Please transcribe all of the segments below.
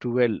12,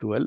12,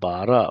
12,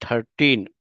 13,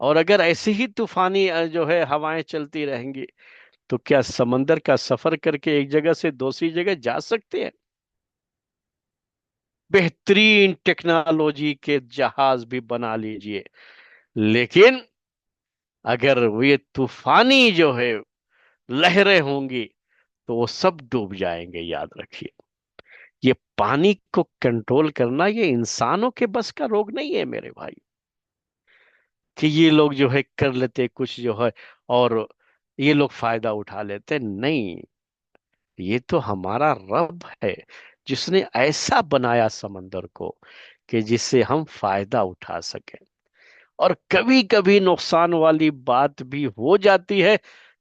اور اگر ایسی ہی طوفانی جو ہے ہوائیں چلتی رہیں گی تو کیا سمندر کا سفر کر کے ایک جگہ سے دوسری جگہ جا سکتے ہیں؟ بہترین ٹیکنالوجی کے جہاز بھی بنا لیجئے، لیکن اگر یہ طوفانی جو ہے لہریں ہوں گی تو وہ سب ڈوب جائیں گے، یاد رکھیے۔ یہ پانی کو کنٹرول کرنا یہ انسانوں کے بس کا روگ نہیں ہے میرے بھائی، کہ یہ لوگ جو ہے کر لیتے کچھ جو ہے اور یہ لوگ فائدہ اٹھا لیتے، نہیں۔ یہ تو ہمارا رب ہے جس نے ایسا بنایا سمندر کو کہ جس سے ہم فائدہ اٹھا سکیں، اور کبھی کبھی نقصان والی بات بھی ہو جاتی ہے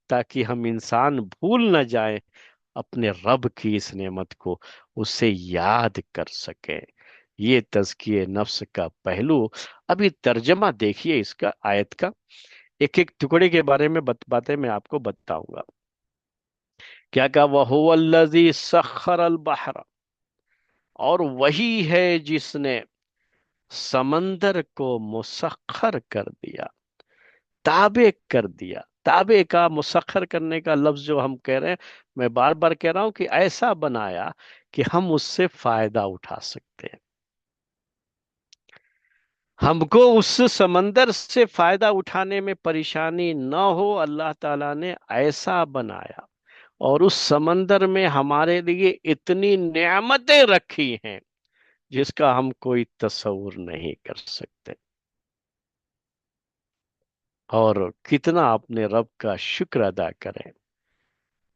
تاکہ ہم انسان بھول نہ جائیں اپنے رب کی اس نعمت کو، اسے یاد کر سکیں۔ یہ تزکیہ نفس کا پہلو۔ ابھی ترجمہ دیکھیے اس کا، آیت کا ایک ایک ٹکڑے کے بارے میں باتیں میں آپ کو بتاؤں گا۔ کیا کہا؟ وَهُوَ الَّذِي سَخَّرَ الْبَحْرَ، اور وہی ہے جس نے سمندر کو مسخر کر دیا، تابع کر دیا۔ تابع کا، مسخر کرنے کا لفظ جو ہم کہہ رہے ہیں، میں بار بار کہہ رہا ہوں کہ ایسا بنایا کہ ہم اس سے فائدہ اٹھا سکتے ہیں، ہم کو اس سمندر سے فائدہ اٹھانے میں پریشانی نہ ہو، اللہ تعالیٰ نے ایسا بنایا۔ اور اس سمندر میں ہمارے لیے اتنی نعمتیں رکھی ہیں جس کا ہم کوئی تصور نہیں کر سکتے، اور کتنا اپنے رب کا شکر ادا کریں۔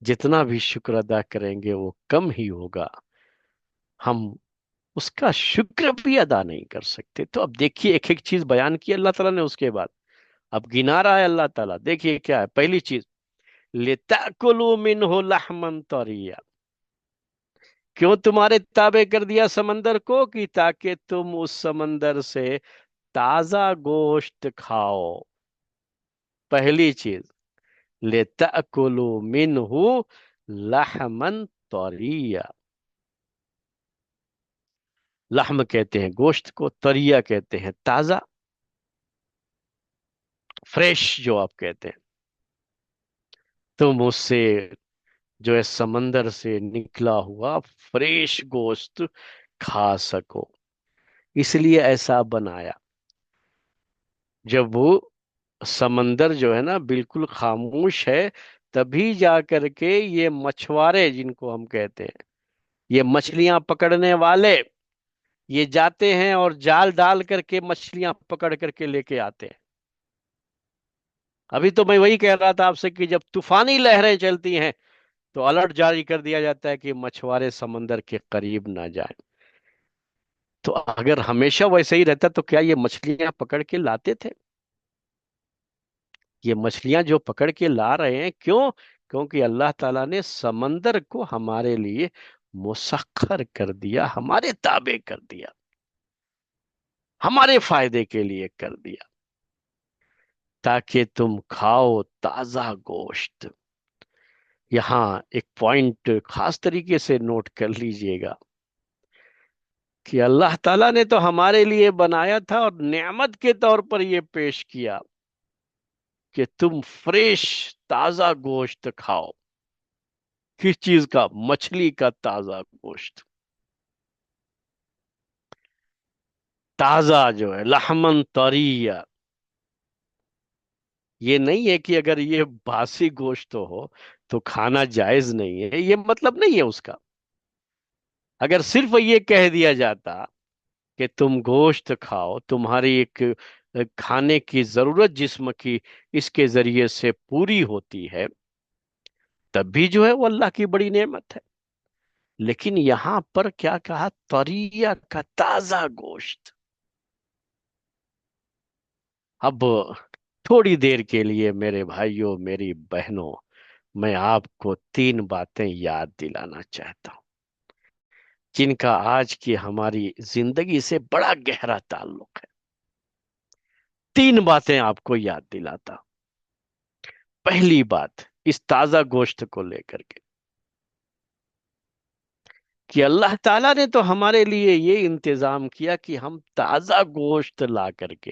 جتنا بھی شکر ادا کریں گے وہ کم ہی ہوگا، ہم اس کا شکر بھی ادا نہیں کر سکتے۔ تو اب دیکھیے ایک ایک چیز بیان کی اللہ تعالیٰ نے، اس کے بعد اب گنا رہا ہے اللہ تعالیٰ۔ دیکھیے کیا ہے پہلی چیز، لِتَأْكُلُوا مِنْهُ لَحْمًا طَرِيًّا، کیوں تمہارے تابع کر دیا سمندر کو؟ کہ تاکہ تم اس سمندر سے تازہ گوشت کھاؤ۔ پہلی چیز، لِتَأْكُلُوا مِنْهُ لَحْمًا طَرِيًّا، لحم کہتے ہیں گوشت کو، طریہ کہتے ہیں تازہ، فریش جو آپ کہتے ہیں، تم اس سے جو ہے سمندر سے نکلا ہوا فریش گوشت کھا سکو، اس لیے ایسا بنایا۔ جب وہ سمندر جو ہے نا بالکل خاموش ہے، تبھی جا کر کے یہ مچھوارے جن کو ہم کہتے ہیں، یہ مچھلیاں پکڑنے والے، یہ جاتے ہیں اور جال ڈال کر کے مچھلیاں پکڑ کر کے لے کے آتے ہیں۔ ابھی تو میں وہی کہہ رہا تھا آپ سے کہ جب طوفانی لہریں چلتی ہیں تو الرٹ جاری کر دیا جاتا ہے کہ مچھوارے سمندر کے قریب نہ جائیں۔ تو اگر ہمیشہ ویسے ہی رہتا تو کیا یہ مچھلیاں پکڑ کے لاتے تھے؟ یہ مچھلیاں جو پکڑ کے لا رہے ہیں، کیوں؟ کیونکہ اللہ تعالیٰ نے سمندر کو ہمارے لیے مسخر کر دیا، ہمارے تابع کر دیا، ہمارے فائدے کے لیے کر دیا، تاکہ تم کھاؤ تازہ گوشت۔ یہاں ایک پوائنٹ خاص طریقے سے نوٹ کر لیجئے گا کہ اللہ تعالیٰ نے تو ہمارے لیے بنایا تھا اور نعمت کے طور پر یہ پیش کیا کہ تم فریش تازہ گوشت کھاؤ۔ کس چیز کا؟ مچھلی کا تازہ گوشت، تازہ جو ہے لحمن طریہ۔ یہ نہیں ہے کہ اگر یہ باسی گوشت ہو تو کھانا جائز نہیں ہے، یہ مطلب نہیں ہے اس کا۔ اگر صرف یہ کہہ دیا جاتا کہ تم گوشت کھاؤ، تمہاری ایک کھانے کی ضرورت جسم کی اس کے ذریعے سے پوری ہوتی ہے، تب بھی جو ہے وہ اللہ کی بڑی نعمت ہے۔ لیکن یہاں پر کیا کہا؟ طریہ کا تازہ گوشت۔ اب تھوڑی دیر کے لیے میرے بھائیوں، میری بہنوں، میں آپ کو تین باتیں یاد دلانا چاہتا ہوں جن کا آج کی ہماری زندگی سے بڑا گہرا تعلق ہے۔ تین باتیں آپ کو یاد دلاتا ہوں۔ پہلی بات، اس تازہ گوشت کو لے کر کے، کہ اللہ تعالیٰ نے تو ہمارے لیے یہ انتظام کیا کہ ہم تازہ گوشت لا کر کے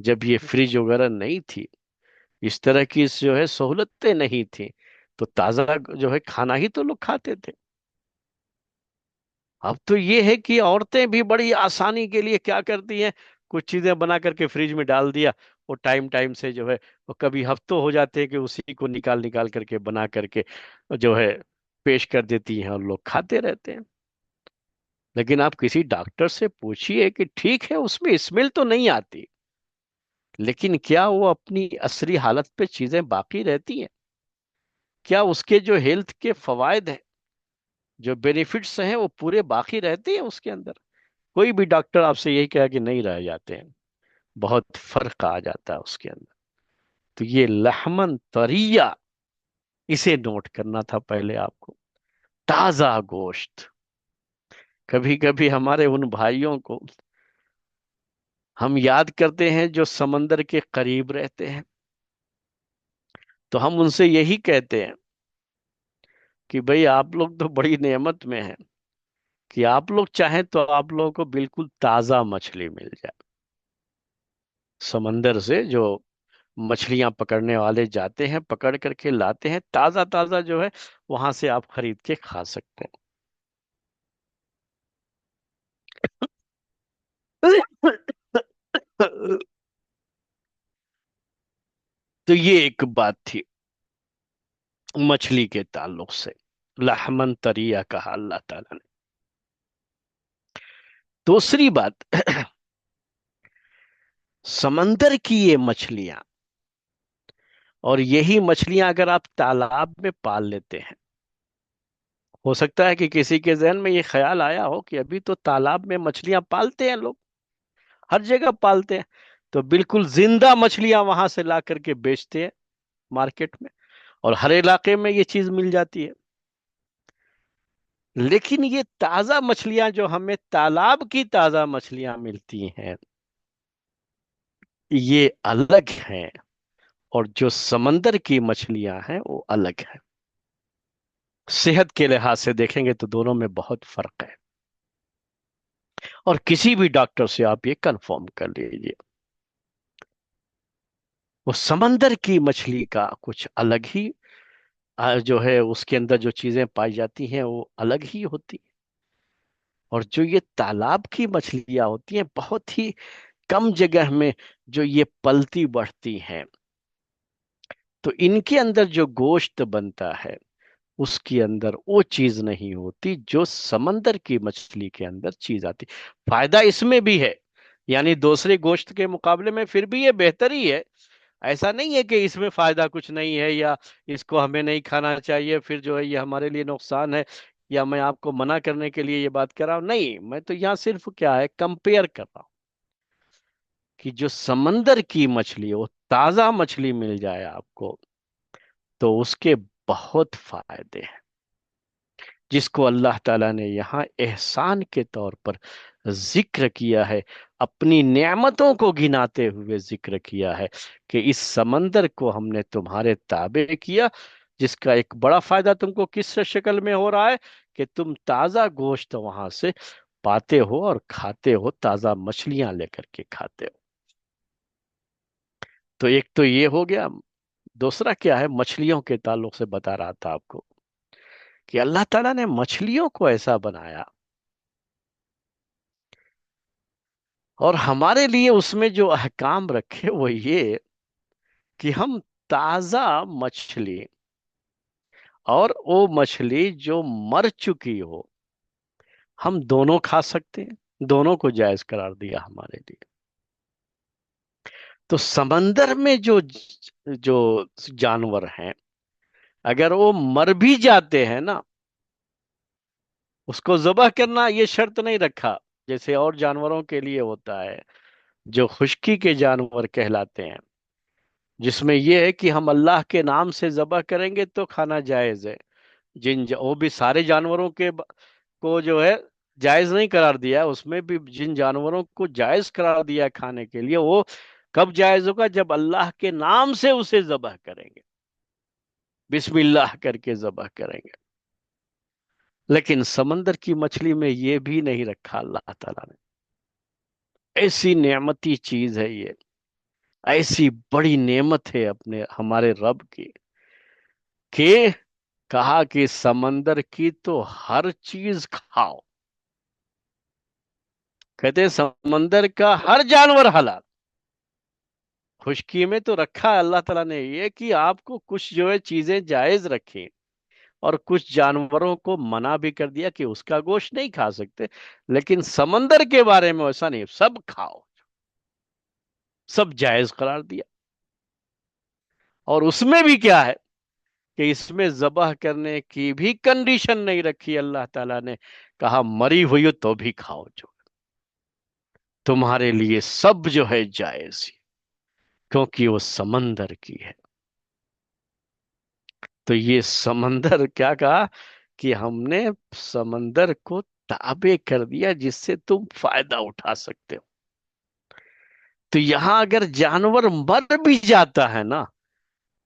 جب یہ فریج وغیرہ نہیں تھی، اس طرح کی جو ہے سہولتیں نہیں تھی، تو تازہ جو ہے کھانا ہی تو لوگ کھاتے تھے۔ اب تو یہ ہے کہ عورتیں بھی بڑی آسانی کے لیے کیا کرتی ہیں، کچھ چیزیں بنا کر کے فریج میں ڈال دیا، وہ ٹائم ٹائم سے جو ہے، وہ کبھی ہفتوں ہو جاتے ہیں کہ اسی کو نکال نکال کر کے بنا کر کے جو ہے پیش کر دیتی ہیں، اور لوگ کھاتے رہتے ہیں۔ لیکن آپ کسی ڈاکٹر سے پوچھیے کہ ٹھیک ہے اس میں اسمیل تو نہیں آتی، لیکن کیا وہ اپنی اصلی حالت پہ چیزیں باقی رہتی ہیں؟ کیا اس کے جو ہیلتھ کے فوائد ہیں، جو بینیفٹس ہیں، وہ پورے باقی رہتے ہیں اس کے اندر؟ کوئی بھی ڈاکٹر آپ سے یہی کہا کہ نہیں رہ جاتے ہیں، بہت فرق آ جاتا ہے اس کے اندر۔ تو یہ لحمن طریہ، اسے نوٹ کرنا تھا پہلے آپ کو، تازہ گوشت۔ کبھی کبھی ہمارے ان بھائیوں کو ہم یاد کرتے ہیں جو سمندر کے قریب رہتے ہیں، تو ہم ان سے یہی کہتے ہیں کہ بھئی آپ لوگ تو بڑی نعمت میں ہیں، کہ آپ لوگ چاہیں تو آپ لوگوں کو بالکل تازہ مچھلی مل جائے۔ سمندر سے جو مچھلیاں پکڑنے والے جاتے ہیں، پکڑ کر کے لاتے ہیں، تازہ تازہ جو ہے وہاں سے آپ خرید کے کھا سکتے ہیں۔ تو یہ ایک بات تھی مچھلی کے تعلق سے، لحمن طریہ کہا اللہ تعالیٰ نے۔ دوسری بات، سمندر کی یہ مچھلیاں، اور یہی مچھلیاں اگر آپ تالاب میں پال لیتے ہیں، ہو سکتا ہے کہ کسی کے ذہن میں یہ خیال آیا ہو کہ ابھی تو تالاب میں مچھلیاں پالتے ہیں لوگ، ہر جگہ پالتے ہیں، تو بالکل زندہ مچھلیاں وہاں سے لا کر کے بیچتے ہیں مارکیٹ میں، اور ہر علاقے میں یہ چیز مل جاتی ہے۔ لیکن یہ تازہ مچھلیاں جو ہمیں تالاب کی تازہ مچھلیاں ملتی ہیں، یہ الگ ہیں، اور جو سمندر کی مچھلیاں ہیں وہ الگ ہیں۔ صحت کے لحاظ سے دیکھیں گے تو دونوں میں بہت فرق ہے، اور کسی بھی ڈاکٹر سے آپ یہ کنفرم کر لیجیے، وہ سمندر کی مچھلی کا کچھ الگ ہی جو ہے اس کے اندر جو چیزیں پائی جاتی ہیں وہ الگ ہی ہوتی ہیں، اور جو یہ تالاب کی مچھلیاں ہوتی ہیں بہت ہی کم جگہ میں جو یہ پلتی بڑھتی ہیں، تو ان کے اندر جو گوشت بنتا ہے اس کے اندر وہ چیز نہیں ہوتی جو سمندر کی مچھلی کے اندر چیز آتی۔ فائدہ اس میں بھی ہے، یعنی دوسرے گوشت کے مقابلے میں پھر بھی یہ بہتر ہی ہے، ایسا نہیں ہے کہ اس میں فائدہ کچھ نہیں ہے، یا اس کو ہمیں نہیں کھانا چاہیے، پھر جو ہے یہ ہمارے لیے نقصان ہے، یا میں آپ کو منع کرنے کے لیے یہ بات کر رہا ہوں، نہیں، میں تو یہاں صرف کیا ہے کمپیئر کر رہا ہوں کہ جو سمندر کی مچھلی، وہ تازہ مچھلی مل جائے آپ کو، تو اس کے بہت فائدے ہیں، جس کو اللہ تعالیٰ نے یہاں احسان کے طور پر ذکر کیا ہے، اپنی نعمتوں کو گناتے ہوئے ذکر کیا ہے کہ اس سمندر کو ہم نے تمہارے تابع کیا، جس کا ایک بڑا فائدہ تم کو کس شکل میں ہو رہا ہے کہ تم تازہ گوشت وہاں سے پاتے ہو اور کھاتے ہو، تازہ مچھلیاں لے کر کے کھاتے ہو۔ تو ایک تو یہ ہو گیا، دوسرا کیا ہے مچھلیوں کے تعلق سے بتا رہا تھا آپ کو کہ اللہ تعالیٰ نے مچھلیوں کو ایسا بنایا، اور ہمارے لیے اس میں جو احکام رکھے وہ یہ کہ ہم تازہ مچھلی اور وہ مچھلی جو مر چکی ہو، ہم دونوں کھا سکتے ہیں، دونوں کو جائز قرار دیا ہمارے لیے۔ تو سمندر میں جو جانور ہیں، اگر وہ مر بھی جاتے ہیں نا، اس کو ذبح کرنا یہ شرط نہیں رکھا جیسے اور جانوروں کے لیے ہوتا ہے، جو خشکی کے جانور کہلاتے ہیں، جس میں یہ ہے کہ ہم اللہ کے نام سے ذبح کریں گے تو کھانا جائز ہے۔ وہ بھی سارے جانوروں کو جو ہے جائز نہیں قرار دیا، اس میں بھی جن جانوروں کو جائز قرار دیا کھانے کے لیے، وہ کب جائز ہوگا؟ جب اللہ کے نام سے اسے ذبح کریں گے، بسم اللہ کر کے ذبح کریں گے۔ لیکن سمندر کی مچھلی میں یہ بھی نہیں رکھا اللہ تعالیٰ نے، ایسی نعمتی چیز ہے یہ، ایسی بڑی نعمت ہے اپنے ہمارے رب کی کہ کہا کہ سمندر کی تو ہر چیز کھاؤ. کہتے ہیں سمندر کا ہر جانور حلال. خشکی میں تو رکھا ہے اللہ تعالیٰ نے یہ کہ آپ کو کچھ جو ہے چیزیں جائز رکھیں، اور کچھ جانوروں کو منع بھی کر دیا کہ اس کا گوشت نہیں کھا سکتے. لیکن سمندر کے بارے میں ایسا نہیں، سب کھاؤ، سب جائز قرار دیا. اور اس میں بھی کیا ہے کہ اس میں ذبح کرنے کی بھی کنڈیشن نہیں رکھی اللہ تعالیٰ نے. کہا مری ہوئی ہو تو بھی کھاؤ، جو تمہارے لیے سب جو ہے جائز ہی، کیونکہ وہ سمندر کی ہے. تو یہ سمندر کیا کہا کہ ہم نے سمندر کو تابع کر دیا جس سے تم فائدہ اٹھا سکتے ہو. تو یہاں اگر جانور مر بھی جاتا ہے نا،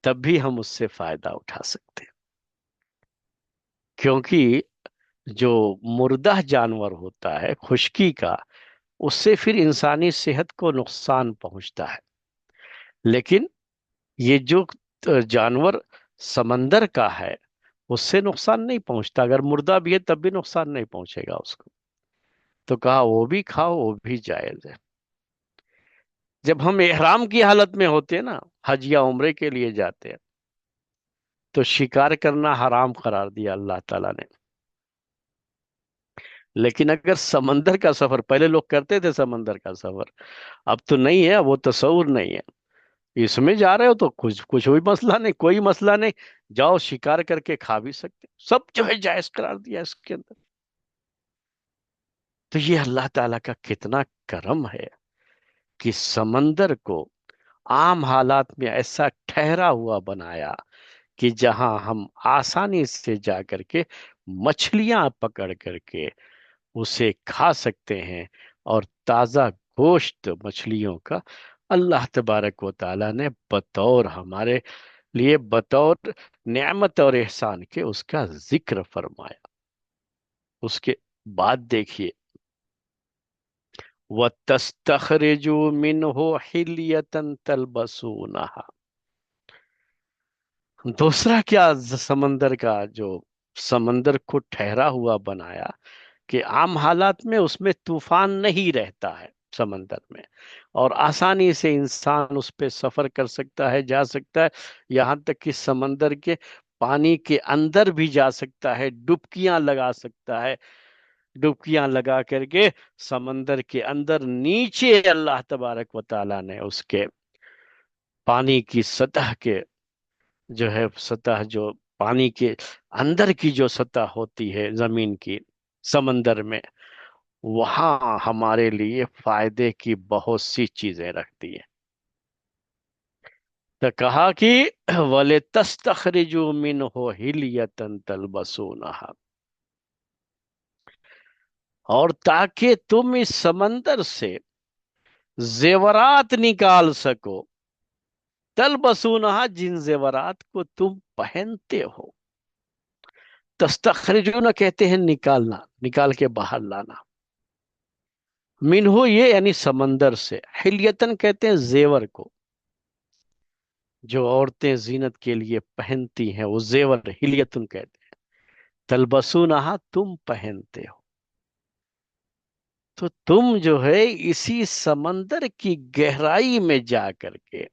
تب بھی ہم اس سے فائدہ اٹھا سکتے ہیں. کیونکہ جو مردہ جانور ہوتا ہے خشکی کا، اس سے پھر انسانی صحت کو نقصان پہنچتا ہے. لیکن یہ جو جانور سمندر کا ہے، اس سے نقصان نہیں پہنچتا. اگر مردہ بھی ہے تب بھی نقصان نہیں پہنچے گا اس کو. تو کہا وہ بھی کھاؤ، وہ بھی جائز ہے. جب ہم احرام کی حالت میں ہوتے ہیں نا، حج یا عمرے کے لیے جاتے ہیں، تو شکار کرنا حرام قرار دیا اللہ تعالیٰ نے. لیکن اگر سمندر کا سفر، پہلے لوگ کرتے تھے سمندر کا سفر، اب تو نہیں ہے، وہ تصور نہیں ہے. اس میں جا رہے ہو تو کچھ بھی مسئلہ نہیں، کوئی مسئلہ نہیں. جاؤ شکار کر کے کھا بھی سکتے، سب جو ہے جائز قرار دیا اس کے اندر. تو یہ اللہ تعالیٰ کا کتنا کرم ہے کہ سمندر کو عام حالات میں ایسا ٹھہرا ہوا بنایا کہ جہاں ہم آسانی سے جا کر کے مچھلیاں پکڑ کر کے اسے کھا سکتے ہیں. اور تازہ گوشت مچھلیوں کا اللہ تبارک و تعالیٰ نے بطور ہمارے لیے، بطور نعمت اور احسان کے اس کا ذکر فرمایا. اس کے بعد دیکھیے وَتَسْتَخْرِجُوا مِنْهُ حِلْيَةً تَلْبَسُونَهَا. دوسرا کیا سمندر کا جو سمندر کو ٹھہرا ہوا بنایا کہ عام حالات میں اس میں طوفان نہیں رہتا ہے سمندر میں، اور آسانی سے انسان اس پہ سفر کر سکتا ہے، جا سکتا ہے. یہاں تک کہ سمندر کے پانی کے اندر بھی جا سکتا ہے، ڈبکیاں لگا سکتا ہے. ڈبکیاں لگا کر کے سمندر کے اندر نیچے اللہ تبارک و تعالیٰ نے اس کے پانی کی سطح کے جو ہے سطح، جو پانی کے اندر کی جو سطح ہوتی ہے زمین کی سمندر میں، وہاں ہمارے لیے فائدے کی بہت سی چیزیں رکھتی ہے. تو کہا کہ وَلِتَسْتَخْرِجُوا مِنْهُ حِلْيَةً تَلْبَسُونَهَا، اور تاکہ تم اس سمندر سے زیورات نکال سکو. تلبسونہا، جن زیورات کو تم پہنتے ہو. تستخرجون کہتے ہیں نکالنا، نکال کے باہر لانا. منہ یہ یعنی سمندر سے. حلیتن کہتے ہیں زیور کو، جو عورتیں زینت کے لیے پہنتی ہیں وہ زیور حلیتن کہتے ہیں. تلبسونہا، تم پہنتے ہو. تو تم جو ہے اسی سمندر کی گہرائی میں جا کر کے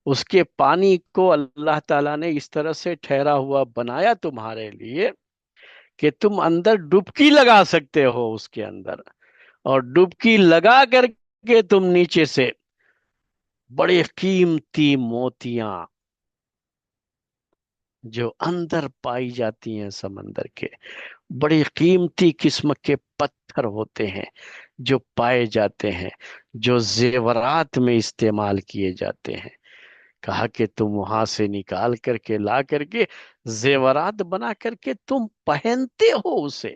اس کے پانی کو اللہ تعالیٰ نے اس طرح سے ٹھہرا ہوا بنایا تمہارے لیے کہ تم اندر ڈبکی لگا سکتے ہو اس کے اندر. اور ڈبکی لگا کر کے تم نیچے سے بڑے قیمتی موتیاں جو اندر پائی جاتی ہیں سمندر کے، بڑی قیمتی قسم کے پتھر ہوتے ہیں جو پائے جاتے ہیں، جو زیورات میں استعمال کیے جاتے ہیں. کہا کہ تم وہاں سے نکال کر کے لا کر کے زیورات بنا کر کے تم پہنتے ہو اسے.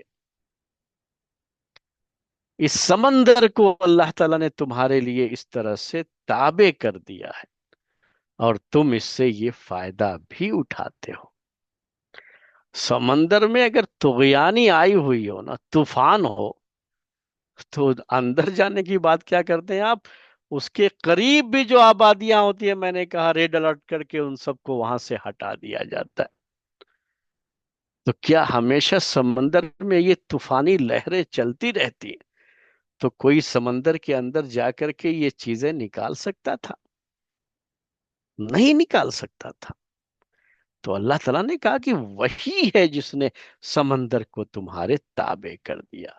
اس سمندر کو اللہ تعالیٰ نے تمہارے لیے اس طرح سے تابع کر دیا ہے، اور تم اس سے یہ فائدہ بھی اٹھاتے ہو. سمندر میں اگر طغیانی آئی ہوئی ہو نا، طوفان ہو، تو اندر جانے کی بات کیا کرتے ہیں آپ؟ اس کے قریب بھی جو آبادیاں ہوتی ہیں، میں نے کہا ریڈ الرٹ کر کے ان سب کو وہاں سے ہٹا دیا جاتا ہے۔ تو کیا ہمیشہ سمندر میں یہ طوفانی لہریں چلتی رہتی ہیں؟ تو کوئی سمندر کے اندر جا کر کے یہ چیزیں نکال سکتا تھا؟ نہیں نکال سکتا تھا۔ تو اللہ تعالیٰ نے کہا کہ وہی ہے جس نے سمندر کو تمہارے تابع کر دیا،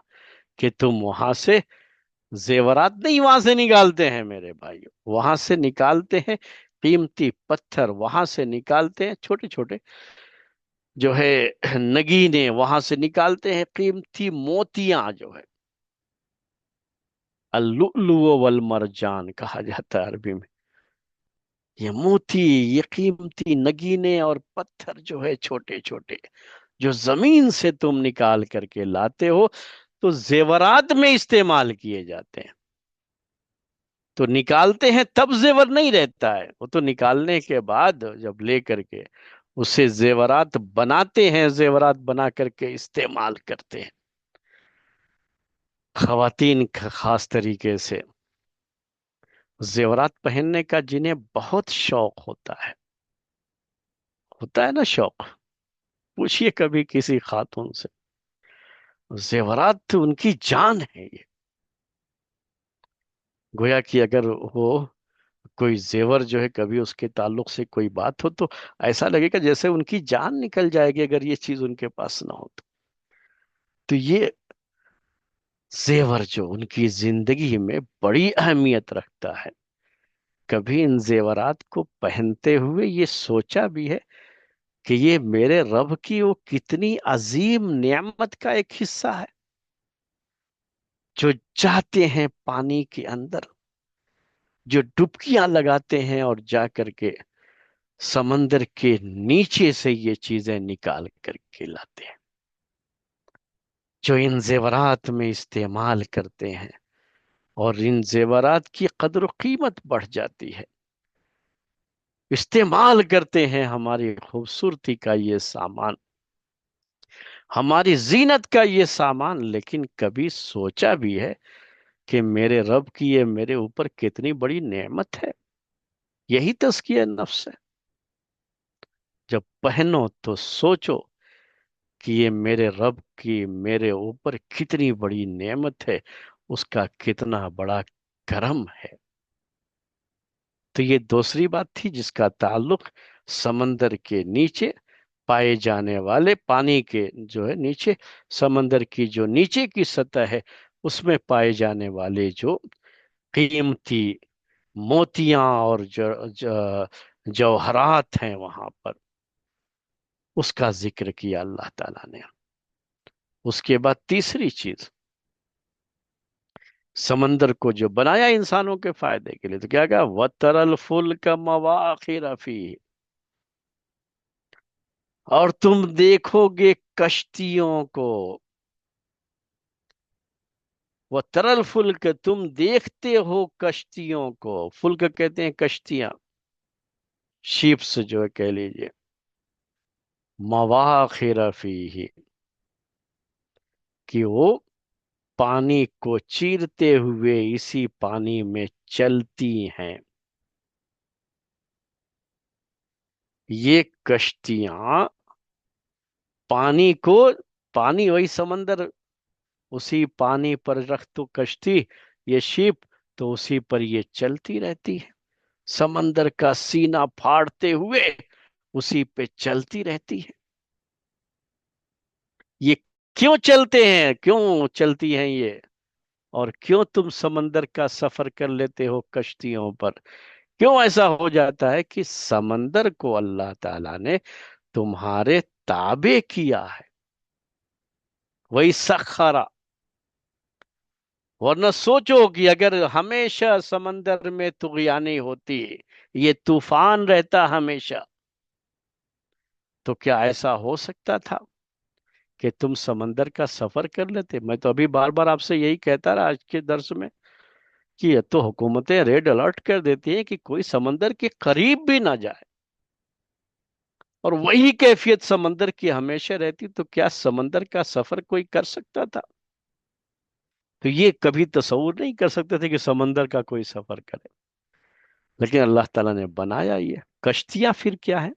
کہ تم وہاں سے زیورات نہیں وہاں سے نکالتے ہیں میرے بھائی، وہاں سے نکالتے ہیں قیمتی پتھر، وہاں سے نکالتے ہیں چھوٹے چھوٹے جو ہے نگینے، وہاں سے نکالتے ہیں قیمتی موتیاں جو ہے، اللؤلؤ والمرجان کہا جاتا ہے عربی میں۔ یہ موتی، یہ قیمتی نگینے اور پتھر جو ہے چھوٹے چھوٹے، جو زمین سے تم نکال کر کے لاتے ہو، تو زیورات میں استعمال کیے جاتے ہیں۔ تو نکالتے ہیں تب زیور نہیں رہتا ہے، وہ تو نکالنے کے بعد جب لے کر کے اسے زیورات بناتے ہیں، زیورات بنا کر کے استعمال کرتے ہیں خواتین خاص طریقے سے زیورات پہننے کا، جنہیں بہت شوق ہوتا ہے نا شوق، پوچھئے کبھی کسی خاتون سے، زیورات تو ان کی جان ہے یہ، گویا کہ اگر وہ کوئی زیور جو ہے کبھی اس کے تعلق سے کوئی بات ہو تو ایسا لگے گا جیسے ان کی جان نکل جائے گی اگر یہ چیز ان کے پاس نہ ہو تو یہ زیور جو ان کی زندگی میں بڑی اہمیت رکھتا ہے، کبھی ان زیورات کو پہنتے ہوئے یہ سوچا بھی ہے کہ یہ میرے رب کی وہ کتنی عظیم نعمت کا ایک حصہ ہے، جو جاتے ہیں پانی کے اندر، جو ڈبکیاں لگاتے ہیں اور جا کر کے سمندر کے نیچے سے یہ چیزیں نکال کر کے لاتے ہیں، جو ان زیورات میں استعمال کرتے ہیں، اور ان زیورات کی قدر و قیمت بڑھ جاتی ہے، استعمال کرتے ہیں ہماری خوبصورتی کا یہ سامان، ہماری زینت کا یہ سامان، لیکن کبھی سوچا بھی ہے کہ میرے رب کی یہ میرے اوپر کتنی بڑی نعمت ہے؟ یہی تزکیہ نفس ہے۔ جب پہنو تو سوچو کہ یہ میرے رب کی میرے اوپر کتنی بڑی نعمت ہے، اس کا کتنا بڑا کرم ہے۔ تو یہ دوسری بات تھی جس کا تعلق سمندر کے نیچے پائے جانے والے، پانی کے جو ہے نیچے، سمندر کی جو نیچے کی سطح ہے اس میں پائے جانے والے جو قیمتی موتیاں اور جوہرات ہیں وہاں پر، اس کا ذکر کیا اللہ تعالیٰ نے۔ اس کے بعد تیسری چیز، سمندر کو جو بنایا انسانوں کے فائدے کے لیے، تو کیا کہا وَتَرَى الْفُلْكَ مَوَاخِرَ فِيهِ، اور تم دیکھو گے کشتیوں کو، وَتَرَى الْفُلْكَ تم دیکھتے ہو کشتیوں کو، فلک کہتے ہیں کشتیاں، شیپس جو ہے کہہ لیجئے، مَوَاخِرَ فِيهِ کہ وہ پانی کو چیرتے ہوئے اسی پانی میں چلتی ہیں۔ یہ کشتیاں پانی کو، پانی وہی سمندر، اسی پانی پر رکھ تو کشتی، یہ شیپ، تو اسی پر یہ چلتی رہتی ہے، سمندر کا سینہ پھاڑتے ہوئے اسی پہ چلتی رہتی ہے۔ یہ کیوں چلتے ہیں، کیوں چلتی ہیں یہ، اور کیوں تم سمندر کا سفر کر لیتے ہو کشتیوں پر؟ کیوں ایسا ہو جاتا ہے کہ سمندر کو اللہ تعالیٰ نے تمہارے تابع کیا ہے، وہی سخرا، ورنہ سوچو کہ اگر ہمیشہ سمندر میں طغیانی ہوتی، یہ طوفان رہتا ہمیشہ، تو کیا ایسا ہو سکتا تھا کہ تم سمندر کا سفر کر لیتے؟ میں تو ابھی بار بار آپ سے یہی کہتا رہا آج کے درس میں کہ یہ تو حکومتیں ریڈ الرٹ کر دیتی ہیں کہ کوئی سمندر کے قریب بھی نہ جائے، اور وہی کیفیت سمندر کی ہمیشہ رہتی، تو کیا سمندر کا سفر کوئی کر سکتا تھا؟ تو یہ کبھی تصور نہیں کر سکتے تھے کہ سمندر کا کوئی سفر کرے، لیکن اللہ تعالیٰ نے بنایا یہ کشتیاں. پھر کیا ہے،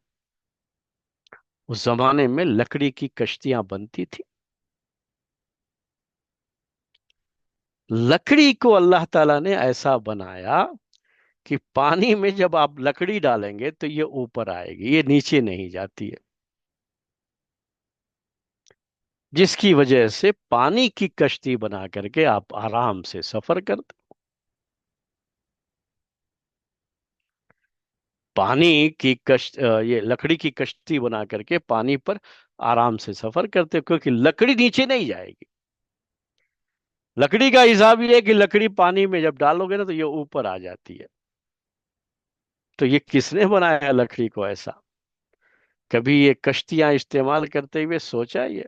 اس زمانے میں لکڑی کی کشتیاں بنتی تھی. لکڑی کو اللہ تعالیٰ نے ایسا بنایا کہ پانی میں جب آپ لکڑی ڈالیں گے تو یہ اوپر آئے گی، یہ نیچے نہیں جاتی ہے، جس کی وجہ سے پانی کی کشتی بنا کر کے آپ آرام سے سفر کرتے. یہ لکڑی کی کشتی بنا کر کے پانی پر آرام سے سفر کرتے، کیونکہ لکڑی نیچے نہیں جائے گی. لکڑی کا حساب یہ ہے کہ لکڑی پانی میں جب ڈالو گے نا تو یہ اوپر آ جاتی ہے. تو یہ کس نے بنایا لکڑی کو ایسا؟ کبھی یہ کشتیاں استعمال کرتے ہوئے سوچا یہ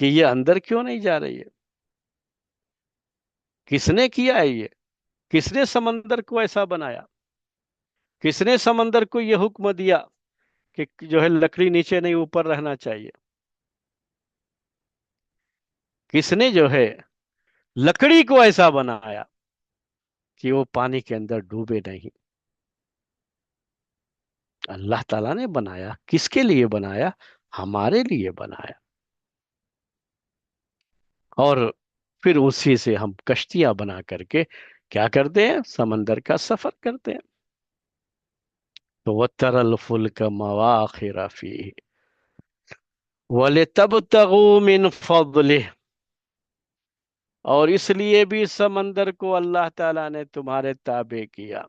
کہ یہ اندر کیوں نہیں جا رہی ہے؟ کس نے کیا ہے یہ؟ کس نے سمندر کو ایسا بنایا؟ کس نے سمندر کو یہ حکم دیا کہ جو ہے لکڑی نیچے نہیں اوپر رہنا چاہیے؟ کس نے جو ہے لکڑی کو ایسا بنایا کہ وہ پانی کے اندر ڈوبے نہیں؟ اللہ تعالیٰ نے بنایا. کس کے لیے بنایا؟ ہمارے لیے بنایا. اور پھر اسی سے ہم کشتیاں بنا کر کے کیا کرتے ہیں؟ سمندر کا سفر کرتے ہیں. تو وَتَرَى الْفُلْكَ مَوَاخِرَ فِيهِ وَلِتَبْتَغُوا مِنْ فَضْلِهِ. اور اس لیے بھی سمندر کو اللہ تعالیٰ نے تمہارے تابع کیا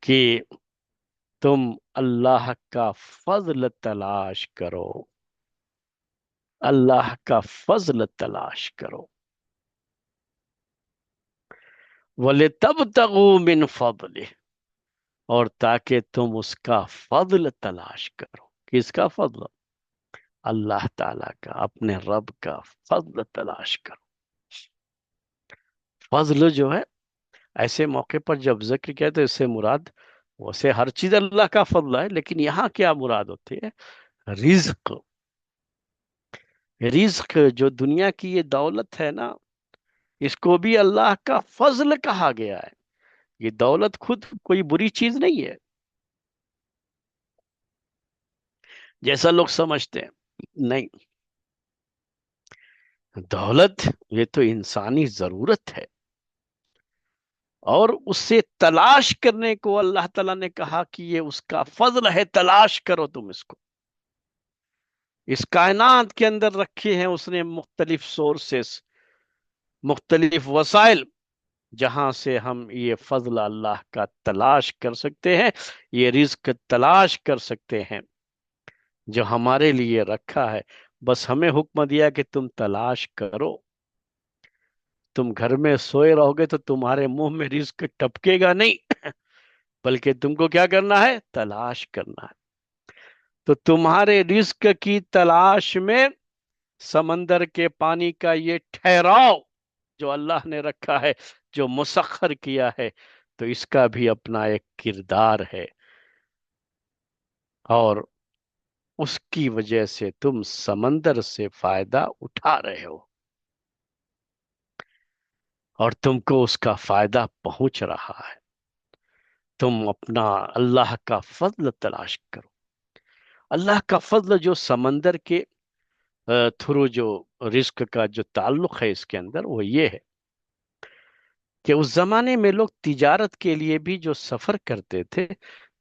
کہ تم اللہ کا فضل تلاش کرو. اللہ کا فضل تلاش کرو. وَلِتَبْتَغُوا مِنْ فَضْلِهِ. اور تاکہ تم اس کا فضل تلاش کرو. کس کا فضل؟ اللہ تعالیٰ کا، اپنے رب کا فضل تلاش کرو. فضل جو ہے ایسے موقع پر جب ذکر کیا تو اس سے مراد ویسے ہر چیز اللہ کا فضل ہے، لیکن یہاں کیا مراد ہوتی ہے؟ رزق. رزق جو دنیا کی یہ دولت ہے نا، اس کو بھی اللہ کا فضل کہا گیا ہے. یہ دولت خود کوئی بری چیز نہیں ہے جیسا لوگ سمجھتے ہیں. نہیں، دولت یہ تو انسانی ضرورت ہے، اور اس سے تلاش کرنے کو اللہ تعالیٰ نے کہا کہ یہ اس کا فضل ہے، تلاش کرو تم اس کو. اس کائنات کے اندر رکھے ہیں اس نے مختلف سورسز، مختلف وسائل، جہاں سے ہم یہ فضل اللہ کا تلاش کر سکتے ہیں، یہ رزق تلاش کر سکتے ہیں جو ہمارے لیے رکھا ہے. بس ہمیں حکم دیا کہ تم تلاش کرو. تم گھر میں سوئے رہو گے تو تمہارے منہ میں رزق ٹپکے گا نہیں، بلکہ تم کو کیا کرنا ہے؟ تلاش کرنا ہے. تو تمہارے رزق کی تلاش میں سمندر کے پانی کا یہ ٹھہراؤ جو اللہ نے رکھا ہے، جو مسخر کیا ہے، تو اس کا بھی اپنا ایک کردار ہے. اور اس کی وجہ سے تم سمندر سے فائدہ اٹھا رہے ہو، اور تم کو اس کا فائدہ پہنچ رہا ہے. تم اپنا اللہ کا فضل تلاش کرو. اللہ کا فضل جو سمندر کے تھرو جو رزق کا جو تعلق ہے اس کے اندر، وہ یہ ہے کہ اس زمانے میں لوگ تجارت کے لیے بھی جو سفر کرتے تھے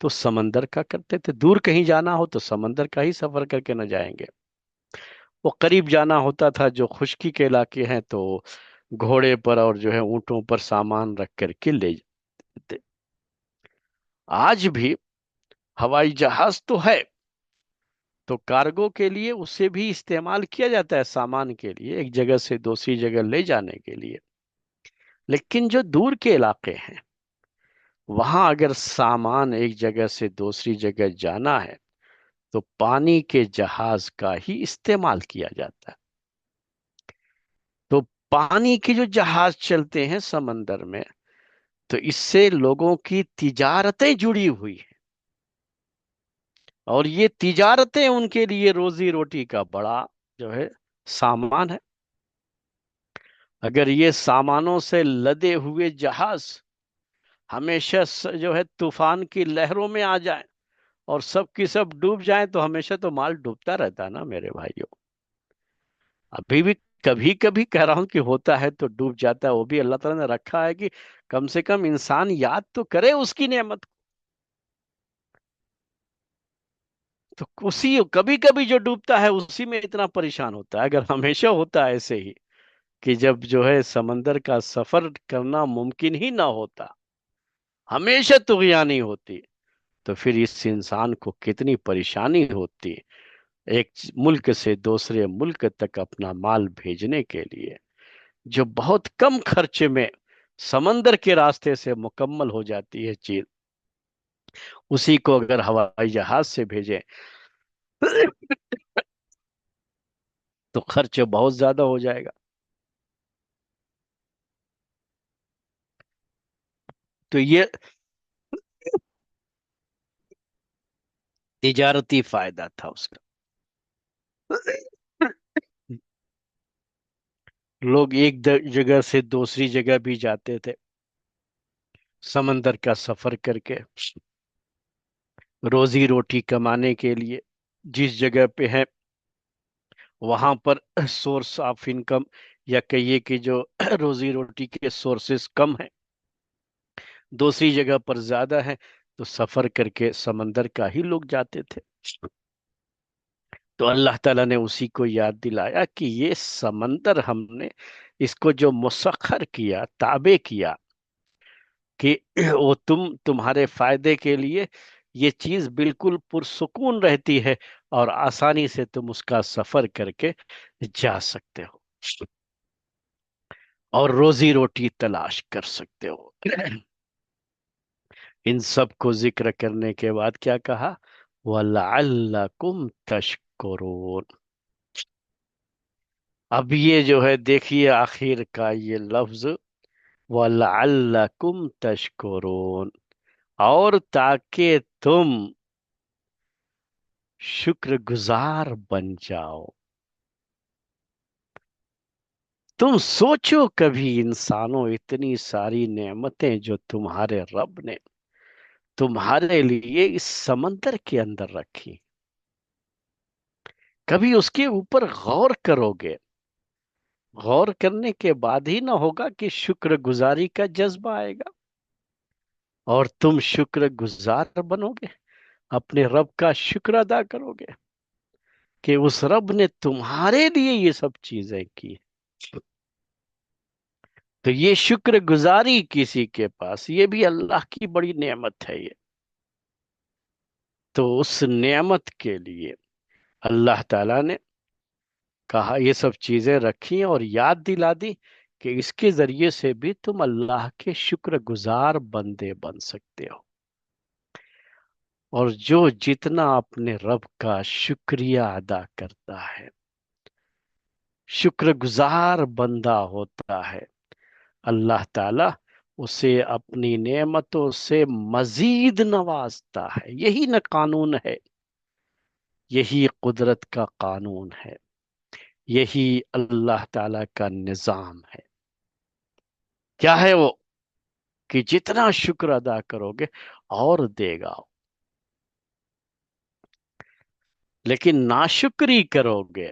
تو سمندر کا کرتے تھے. دور کہیں جانا ہو تو سمندر کا ہی سفر کر کے نہ جائیں گے. وہ قریب جانا ہوتا تھا جو خشکی کے علاقے ہیں تو گھوڑے پر اور جو ہے اونٹوں پر سامان رکھ کر کے لے جاتے. آج بھی ہوائی جہاز تو ہے، تو کارگو کے لیے اسے بھی استعمال کیا جاتا ہے، سامان کے لیے ایک جگہ سے دوسری جگہ لے جانے کے لیے. لیکن جو دور کے علاقے ہیں وہاں اگر سامان ایک جگہ سے دوسری جگہ جانا ہے تو پانی کے جہاز کا ہی استعمال کیا جاتا ہے. تو پانی کے جو جہاز چلتے ہیں سمندر میں، تو اس سے لوگوں کی تجارتیں جڑی ہوئی ہیں، اور یہ تجارتیں ان کے لیے روزی روٹی کا بڑا جو ہے سامان ہے. اگر یہ سامانوں سے لدے ہوئے جہاز ہمیشہ جو ہے طوفان کی لہروں میں آ جائیں اور سب کی سب ڈوب جائیں تو ہمیشہ تو مال ڈوبتا رہتا ہے نا میرے بھائیوں. ابھی بھی کبھی کبھی کہہ رہا ہوں کہ ہوتا ہے تو ڈوب جاتا ہے، وہ بھی اللہ تعالیٰ نے رکھا ہے کہ کم سے کم انسان یاد تو کرے اس کی نعمت کو. تو اسی کبھی کبھی جو ڈوبتا ہے اسی میں اتنا پریشان ہوتا ہے. اگر ہمیشہ ہوتا ہے ایسے ہی کہ جب جو ہے سمندر کا سفر کرنا ممکن ہی نہ ہوتا، ہمیشہ طغیانی ہوتی، تو پھر اس انسان کو کتنی پریشانی ہوتی ایک ملک سے دوسرے ملک تک اپنا مال بھیجنے کے لیے، جو بہت کم خرچے میں سمندر کے راستے سے مکمل ہو جاتی ہے چیز. اسی کو اگر ہوائی جہاز سے بھیجیں تو خرچ بہت زیادہ ہو جائے گا. تو یہ تجارتی فائدہ تھا اس کا. لوگ ایک جگہ سے دوسری جگہ بھی جاتے تھے سمندر کا سفر کر کے روزی روٹی کمانے کے لیے. جس جگہ پہ ہے وہاں پر سورس آف انکم یا کہیے کہ جو روزی روٹی کے سورسز کم ہیں، دوسری جگہ پر زیادہ ہے، تو سفر کر کے سمندر کا ہی لوگ جاتے تھے. تو اللہ تعالیٰ نے اسی کو یاد دلایا کہ یہ سمندر ہم نے اس کو جو مسخر کیا، تابع کیا کہ وہ تمہارے فائدے کے لیے یہ چیز بالکل پرسکون رہتی ہے اور آسانی سے تم اس کا سفر کر کے جا سکتے ہو اور روزی روٹی تلاش کر سکتے ہو. ان سب کو ذکر کرنے کے بعد کیا کہا؟ وَلَعَلَّكُمْ تَشْكُرُونَ. اب یہ جو ہے دیکھیے آخر کا یہ لفظ وَلَعَلَّكُمْ تَشْكُرُونَ، اور تاکہ تم شکر گزار بن جاؤ. تم سوچو کبھی انسانوں، اتنی ساری نعمتیں جو تمہارے رب نے تمہارے لیے اس سمندر کے اندر رکھی، کبھی اس کے اوپر غور کرو گے؟ غور کرنے کے بعد ہی نہ ہوگا کہ شکر گزاری کا جذبہ آئے گا اور تم شکر گزار بنو گے، اپنے رب کا شکر ادا کرو گے کہ اس رب نے تمہارے لیے یہ سب چیزیں کی. تو یہ شکر گزاری کسی کے پاس، یہ بھی اللہ کی بڑی نعمت ہے یہ. تو اس نعمت کے لیے اللہ تعالیٰ نے کہا یہ سب چیزیں رکھی اور یاد دلا دی کہ اس کے ذریعے سے بھی تم اللہ کے شکر گزار بندے بن سکتے ہو. اور جو جتنا اپنے رب کا شکریہ ادا کرتا ہے، شکر گزار بندہ ہوتا ہے، اللہ تعالیٰ اسے اپنی نعمتوں سے مزید نوازتا ہے. یہی نہ قانون ہے، یہی قدرت کا قانون ہے، یہی اللہ تعالیٰ کا نظام ہے. کیا ہے وہ؟ کہ جتنا شکر ادا کرو گے اور دے گا، لیکن ناشکری کرو گے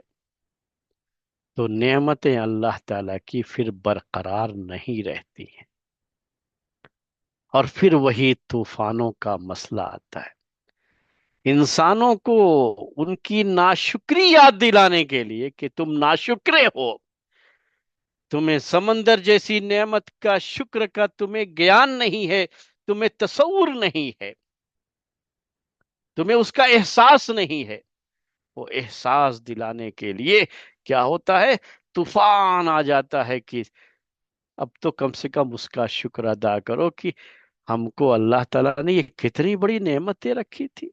تو نعمتیں اللہ تعالیٰ کی پھر برقرار نہیں رہتی ہیں، اور پھر وہی طوفانوں کا مسئلہ آتا ہے. انسانوں کو ان کی ناشکری یاد دلانے کے لیے کہ تم ناشکرے ہو، تمہیں سمندر جیسی نعمت کا شکر کا تمہیں گیان نہیں ہے، تمہیں تصور نہیں ہے، تمہیں اس کا احساس نہیں ہے. وہ احساس دلانے کے لیے کیا ہوتا ہے؟ طوفان آ جاتا ہے کہ اب تو کم سے کم اس کا شکر ادا کرو کہ ہم کو اللہ تعالیٰ نے یہ کتنی بڑی نعمتیں رکھی تھی،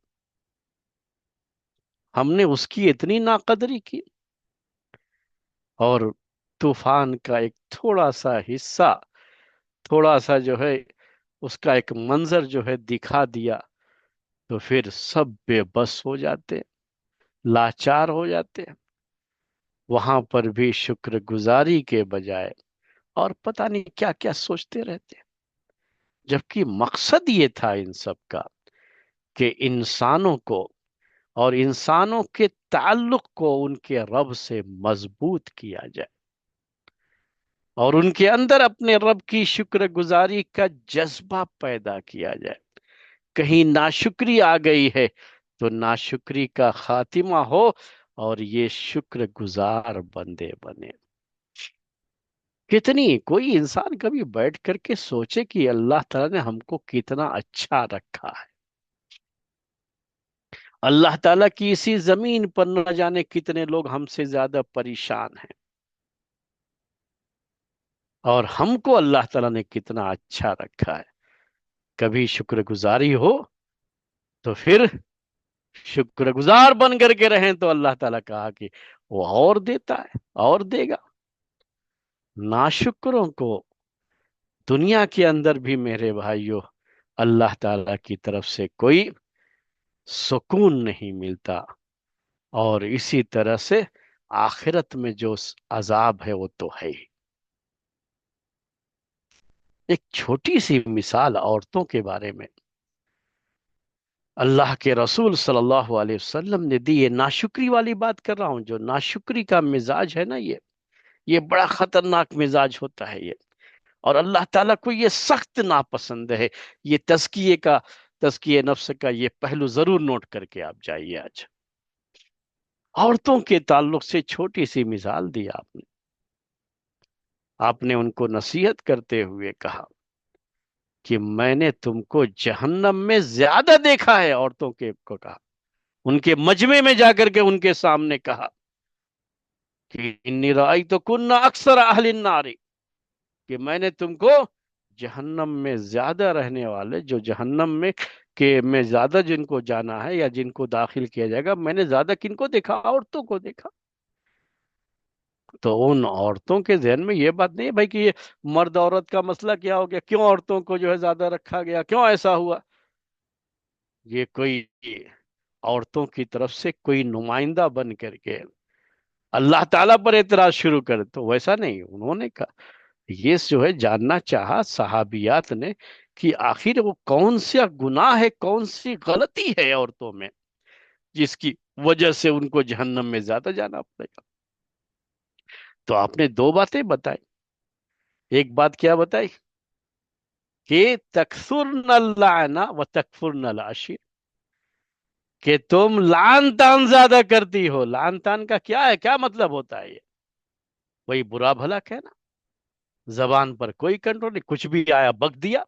ہم نے اس کی اتنی ناقدری کی. اور طوفان کا ایک تھوڑا سا حصہ، تھوڑا سا جو ہے اس کا ایک منظر جو ہے دکھا دیا تو پھر سب بے بس ہو جاتے، لاچار ہو جاتے. وہاں پر بھی شکر گزاری کے بجائے اور پتہ نہیں کیا کیا سوچتے رہتے، جبکہ مقصد یہ تھا ان سب کا کہ انسانوں کو اور انسانوں کے تعلق کو ان کے رب سے مضبوط کیا جائے، اور ان کے اندر اپنے رب کی شکر گزاری کا جذبہ پیدا کیا جائے۔ کہیں ناشکری آ گئی ہے تو ناشکری کا خاتمہ ہو، اور یہ شکر گزار بندے بنے۔ کتنی کوئی انسان کبھی بیٹھ کر کے سوچے کہ اللہ تعالیٰ نے ہم کو کتنا اچھا رکھا ہے، اللہ تعالیٰ کی اسی زمین پر نہ جانے کتنے لوگ ہم سے زیادہ پریشان ہیں، اور ہم کو اللہ تعالیٰ نے کتنا اچھا رکھا ہے۔ کبھی شکر گزاری ہو تو پھر شکر گزار بن کر کے رہیں، تو اللہ تعالیٰ کہا کہ وہ اور دیتا ہے اور دے گا۔ ناشکروں کو دنیا کے اندر بھی میرے بھائیوں اللہ تعالیٰ کی طرف سے کوئی سکون نہیں ملتا، اور اسی طرح سے آخرت میں جو عذاب ہے وہ تو ہے ہی۔ ایک چھوٹی سی مثال عورتوں کے بارے میں اللہ کے رسول صلی اللہ علیہ وسلم نے دی، یہ ناشکری والی بات کر رہا ہوں، جو ناشکری کا مزاج ہے نا، یہ بڑا خطرناک مزاج ہوتا ہے یہ، اور اللہ تعالیٰ کو یہ سخت ناپسند ہے۔ یہ تزکیے نفس کا یہ پہلو ضرور نوٹ کر کے آپ جائیے آج۔ عورتوں کے تعلق سے چھوٹی سی مثال دی آپ نے ان کو نصیحت کرتے ہوئے کہا کہ میں نے تم کو جہنم میں زیادہ دیکھا ہے، عورتوں کے کو کہا، ان کے مجمع میں جا کر کے ان کے سامنے کہا کہ انی رأیت کن اکثر اہل النار، کہ میں نے تم کو جہنم میں زیادہ رہنے والے، جو جہنم میں زیادہ جن کو جانا ہے یا جن کو داخل کیا جائے گا، میں نے زیادہ کن کو دیکھا؟ عورتوں کو دیکھا۔ تو ان عورتوں کے ذہن میں یہ بات نہیں ہے بھائی کہ یہ مرد عورت کا مسئلہ کیا ہو گیا، کیوں عورتوں کو جو ہے زیادہ رکھا گیا، کیوں ایسا ہوا؟ یہ کوئی عورتوں کی طرف سے کوئی نمائندہ بن کر کے اللہ تعالیٰ پر اعتراض شروع کر، تو ویسا نہیں انہوں نے کہا۔ یہ جو ہے جاننا چاہا صحابیات نے کہ آخر وہ کون سا گناہ ہے، کون سی غلطی ہے عورتوں میں، جس کی وجہ سے ان کو جہنم میں زیادہ جانا پڑے گا۔ تو آپ نے دو باتیں بتائی۔ ایک بات کیا بتائی کہ تکثرن اللعن و تکفرن العشیر، کہ تم لعن تان زیادہ کرتی ہو۔ لعن تان کا کیا ہے، کیا مطلب ہوتا ہے؟ یہ وہی برا بھلا کہنا، زبان پر کوئی کنٹرول نہیں، کچھ بھی آیا بک دیا۔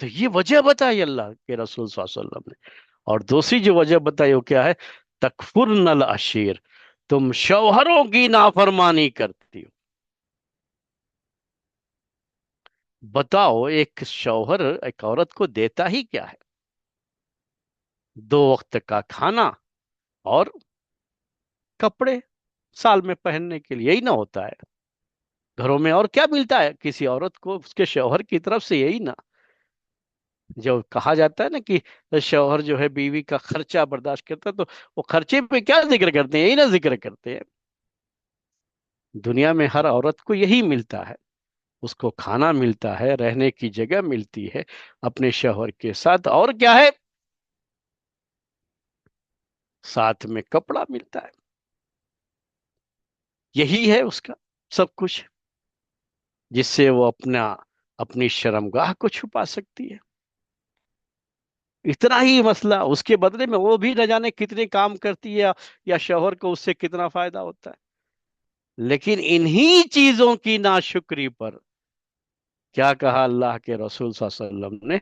تو یہ وجہ بتائی اللہ کے رسول صلی اللہ علیہ وسلم نے۔ اور دوسری جو وجہ بتائی وہ کیا ہے؟ تکفرن العشیر، تم شوہروں کی نافرمانی کرتی ہو۔ بتاؤ ایک شوہر ایک عورت کو دیتا ہی کیا ہے؟ دو وقت کا کھانا اور کپڑے سال میں پہننے کے لیے، یہی نہ ہوتا ہے؟ گھروں میں اور کیا ملتا ہے کسی عورت کو اس کے شوہر کی طرف سے؟ یہی نا جو کہا جاتا ہے نا کہ شوہر جو ہے بیوی کا خرچہ برداشت کرتا ہے، تو وہ خرچے پہ کیا ذکر کرتے ہیں؟ یہی نا ذکر کرتے ہیں۔ دنیا میں ہر عورت کو یہی ملتا ہے، اس کو کھانا ملتا ہے، رہنے کی جگہ ملتی ہے اپنے شوہر کے ساتھ، اور کیا ہے؟ ساتھ میں کپڑا ملتا ہے۔ یہی ہے اس کا سب کچھ، جس سے وہ اپنی شرمگاہ کو چھپا سکتی ہے۔ اتنا ہی مسئلہ، اس کے بدلے میں وہ بھی نہ جانے کتنے کام کرتی ہے، یا شوہر کو اس سے کتنا فائدہ ہوتا ہے۔ لیکن انہی چیزوں کی ناشکری پر کیا کہا اللہ کے رسول صلی اللہ علیہ وسلم نے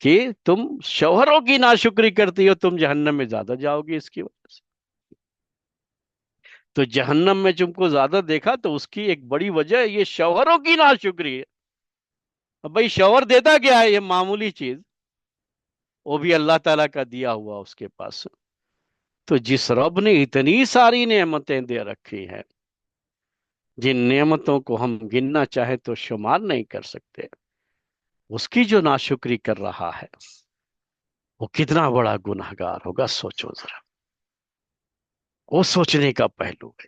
کہ تم شوہروں کی ناشکری کرتی ہو، تم جہنم میں زیادہ جاؤ گی اس کی وجہ سے۔ تو جہنم میں تم کو زیادہ دیکھا تو اس کی ایک بڑی وجہ یہ شوہروں کی ناشکری ہے۔ اب بھائی شوہر دیتا کیا ہے؟ یہ معمولی چیز، وہ بھی اللہ تعالیٰ کا دیا ہوا اس کے پاس۔ تو جس رب نے اتنی ساری نعمتیں دے رکھی ہیں، جن نعمتوں کو ہم گننا چاہے تو شمار نہیں کر سکتے، اس کی جو ناشکری کر رہا ہے وہ کتنا بڑا گنہگار ہوگا، سوچو ذرا۔ وہ سوچنے کا پہلو ہے۔